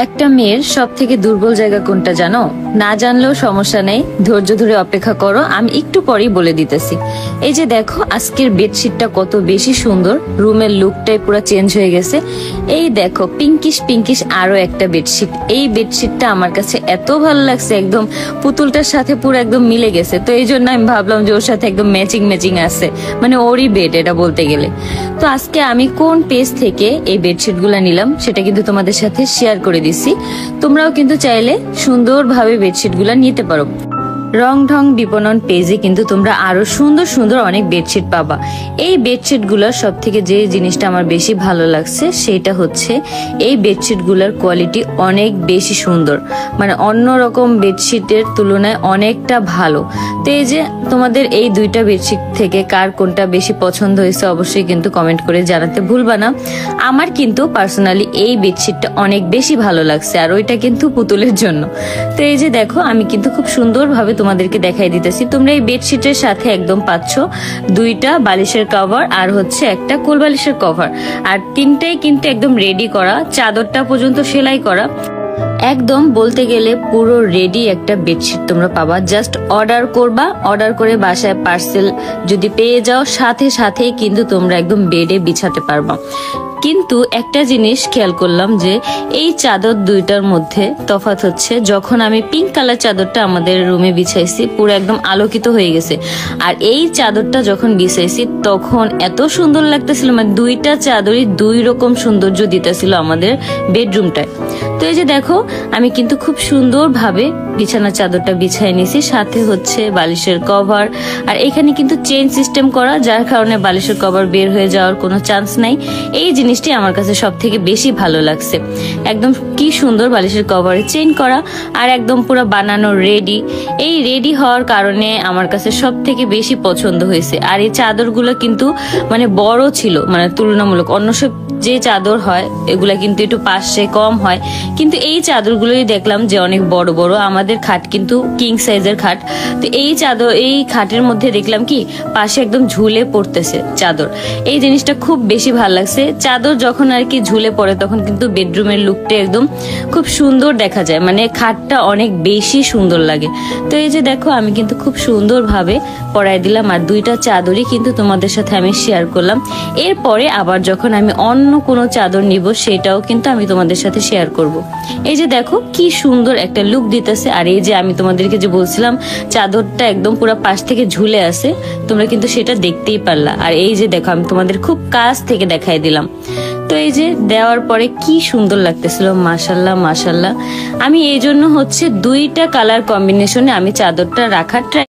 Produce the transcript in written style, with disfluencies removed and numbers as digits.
একটা মেয়ের সব থেকে দুর্বল জায়গা কোনটা জানো? না জানলেও সমস্যা নেই, ধৈর্য ধরে অপেক্ষা করো, আমি একটু পরেই বলে দিতেছি। এই যে দেখো আজকের বেডশিটটা কত বেশি সুন্দর, রুমের লুকটাই পুরো চেঞ্জ হয়ে গেছে। এই দেখো পিঙ্কিশ পিঙ্কিশ আরো একটা বেডশিট। এই বেডশিটটা আমার কাছে এত ভালো লাগছে, একদম পুতুলটার সাথে পুরো একদম মিলে গেছে। তো এই জন্য আমি ভাবলাম যে ওর সাথে একদম ম্যাচিং ম্যাচিং আছে, মানে ওরই বেড এটা বলতে গেলে। তো আজকে আমি কোন পেজ থেকে এই বেডশিট গুলা নিলাম সেটা কিন্তু তোমাদের সাথে শেয়ার করে দিচ্ছি। তোমরাও কিন্তু চাইলে সুন্দরভাবে বেডশিট গুলা নিতে পারো। রং ঢং বিপণন পেজে কিন্তু তোমরা আরো সুন্দর সুন্দর অনেক বেডশিট পাবা। এই বেডশিট গুলার সব থেকে যে জিনিসটা আমার বেশি ভালো লাগছে সেটা হচ্ছে এই বেডশিট গুলার কোয়ালিটি অনেক বেশি সুন্দর, মানে অন্যরকম বেডশিটের তুলনায় অনেকটা ভালো। তো এই যে তোমাদের এই দুইটা বেডশিট থেকে কার কোনটা বেশি পছন্দ হয়েছে অবশ্যই কিন্তু কমেন্ট করে জানাতে ভুলবা না। আমার কিন্তু পার্সোনালি এই বেডশিটটা অনেক বেশি ভালো লাগছে, আর ওইটা কিন্তু পুতুলের জন্য। তো এই যে দেখো আমি কিন্তু খুব সুন্দরভাবে তোমাদেরকে দেখাই দিতেছি। তোমরা এই বেডশিটের সাথে একদম পাচ্ছ দুইটা বালিশের কভার আর হচ্ছে একটা কোল বালিশের কভার, আর তিনটাই কিন্তু একদম রেডি করা, চাদরটা পর্যন্ত সেলাই করা। একদম বলতে গেলে পুরো রেডি একটা বেডশিট তোমরা পাবা। জাস্ট অর্ডার করবা, অর্ডার করে বাসায় পার্সেল যদি পেয়ে যাও সাথে সাথেই কিন্তু তোমরা একদম বেডে বিছাতে পারবা। কিন্তু একটা জিনিস খেয়াল করলাম যে এই চাদর দুইটার মধ্যে তফাৎ হচ্ছে, যখন আমি পিঙ্ক কালার চাদরটা আমাদের রুমে বিছাইছি পুরো একদম আলোকিত হয়ে গেছে, আর এই চাদরটা যখন বিছাইছি তখন এত সুন্দর লাগতেছিল, মানে দুইটা চাদরই দুই রকম সৌন্দর্য দিতেছিল আমাদের বেডরুমটায়। তো এই যে দেখো আমি কিন্তু খুব সুন্দরভাবে বিছানার চাদরটা বিছাই নিছি, সাথে হচ্ছে বালিশের কভার, আর এখানে কিন্তু চেইন সিস্টেম করা, যার কারণে বালিশের কভার বের হয়ে যাওয়ার কোনো চান্স নাই। এই জিনিসটি আমার কাছে সব থেকে বেশি ভালো লাগছে। একদম কি সুন্দর বালিশের কভারে চেইন করা, আর একদম পুরো বানানো রেডি। এই রেডি হওয়ার কারণে আমার কাছে সব থেকে বেশি পছন্দ হয়েছে। আর এই চাদরগুলো কিন্তু মানে বড় ছিল, মানে তুলনামূলক অন্য সব যে চাদর হয় এগুলা কিন্তু একটু পাশে কম হয়, কিন্তু এই চাদরগুলোই দেখলাম যে অনেক বড় বড়। আমাদের খাট কিন্তু কিং সাইজের খাট, তো এই চাদর এই খাটের মধ্যে দেখলাম কি পাশে একদম ঝুলে পড়তেছে চাদর। এই জিনিসটা খুব বেশি ভালো লাগছে। চাদর যখন আর কি ঝুলে পড়ে তখন কিন্তু বেডরুমের লুকটা একদম খুব সুন্দর দেখা যায়, মানে খাটটা অনেক বেশি সুন্দর লাগে। তো এই যে দেখো আমি কিন্তু খুব সুন্দরভাবে পরাই দিলাম, আর দুইটা চাদরই কিন্তু তোমাদের সাথে আমি শেয়ার করলাম। এরপরে আবার যখন আমি অন্য কোনো চাদর নিব সেটাও কিন্তু আমি তোমাদের সাথে শেয়ার করব। এই যে দেখো কি সুন্দর একটা লুক দিতেছে। আর এই যে আমি তোমাদেরকে যে বলছিলাম চাদরটা একদম পুরো পাশ থেকে ঝুলে আছে, তোমরা কিন্তু সেটা দেখতেই পারলা। আর এই যে দেখো আমি তোমাদের খুব কাছ থেকে দেখাই দিলাম। তো এই যে দেওয়ার পরে কি সুন্দর লাগতেছিল, মাশাল্লাহ মাশাল্লাহ। আমি এই জন্য হচ্ছে দুইটা কালার কম্বিনেশনে আমি চাদরটা রাখার ট্রাই